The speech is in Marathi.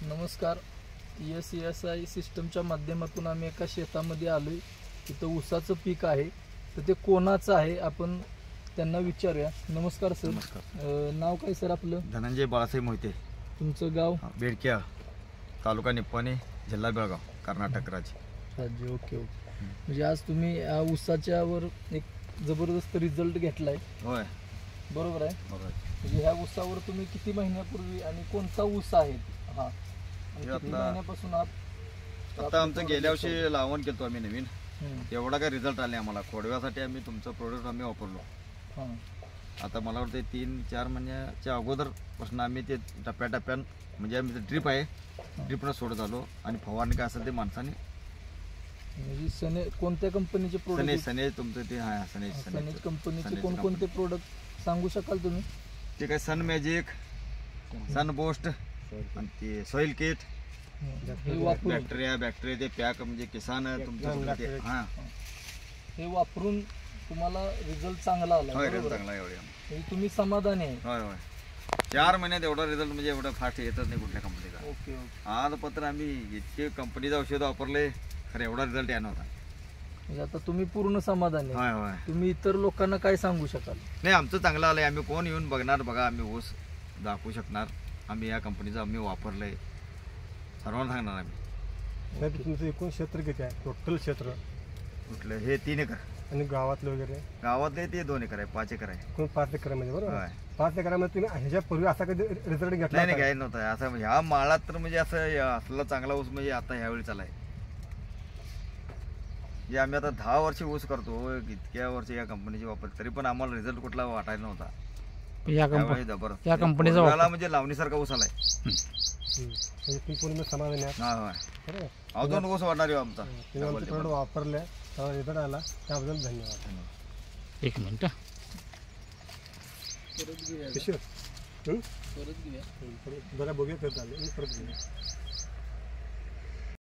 नमस्कार. ESI सिस्टमच्या माध्यमातून आम्ही एका शेतामध्ये आलोय. तिथं ऊसाचं पीक आहे, तर ते कोणाचं आहे आपण त्यांना विचारूया. नमस्कार सर. नमस्कार. नाव काय सर आपलं? धनंजय बाळासाहेब मोहिते. तुमचं गाव? बेडक्या, तालुका निप्पाणी, जिल्हा बेळगाव, कर्नाटक राज्य. ओके. म्हणजे आज तुम्ही ऊसाच्यावर एक जबरदस्त रिझल्ट घेतलाय. होय, बरोबर आहे. बरोबर. म्हणजे ह्या ऊसावर तुम्ही किती महिन्यापूर्वी आणि कोणता ऊस आहे हा आणि किती महिन्यापासून आता आमचं गेल्या वर्षी लावण केलं आम्ही नवीन. एवढा काय रिझल्ट आले आम्हाला. खोडव्यासाठी आम्ही तुमचं प्रोडक्ट आम्ही वापरलो. आता मला वाटतं 3-4 महिन्याच्या अगोदरपासून आम्ही ते टप्प्याटप्प्यानं म्हणजे आम्ही ड्रीप आहे, ड्रीपनं सोडत आलो आणि फवारणी काय असेल ते माणसाने. म्हणजे सने कोणत्या कंपनीचे प्रोडक्ट? सने तुमचं ते हा सने कंपनीचे कोणकोणते प्रोडक्ट सांगू शकाल तुम्ही? ते काय सन मॅजिक, सन बोस्ट आणि ते सॉइल किट, बॅक्टेरिया ते पॅक म्हणजे किसान तुमचं हे वापरून तुम्हाला रिझल्ट चांगला आला? होय, चांगला एवढे म्हणजे तुम्ही समाधानी आहे? होय होय. 4 महिन्यात एवढा रिझल्ट म्हणजे एवढा फास्ट येतच नाही कुठल्या कंपनीचा. ओके. आज पत्र आम्ही इतके कंपनीचं औषध वापरले, खरं एवढा रिझल्ट येणार होता. म्हणजे आता तुम्ही पूर्ण समाधानी आहे? होय होय. तुम्ही इतर लोकांना काय सांगू शकाल? नाही, आमचं चांगलं आलंय. आम्ही कोण येऊन बघणार बघा, आम्ही ऊस दाखवू शकणार. आम्ही या कंपनीचं आम्ही वापरलंय, सर्वांना सांगणार आम्ही. तुमचं एकूण क्षेत्र किती आहे? टोटल क्षेत्र कुठलं? हे 3 एकर. आणि गावातलं वगैरे? गावातले ते 2 एकर आहे, 5 एकर आहे. कोण 5 एकरामध्ये? बरोबर. होय. 5 एकरामध्ये तुम्ही ह्याच्यापूर्वी असा कधी रिझल्ट घेतला? नाही, काही नव्हतं असं. म्हणजे ह्या माळात तर म्हणजे असं असला चांगला ऊस म्हणजे आता ह्यावेळी चालाय. जे आम्ही आता 10 वर्ष ऊस करतो, इतक्या वर्ष या कंपनीची वापर, तरी पण आम्हाला रिझल्ट कुठला वाटायला नव्हता. या कंपनीचा म्हणजे लावणीसारखा ऊस आलाय. तुम्ही पूर्ण समाधानी आहात? हा होय. अजून ऊस वाटणार आहे आमचा. तुम्ही आमचे प्रोडक्ट वापरले, रिझल्ट आला, त्याबद्दल धन्यवाद. एक मिनिट. परत घेऊया. जरा बघूया, परत घेऊया.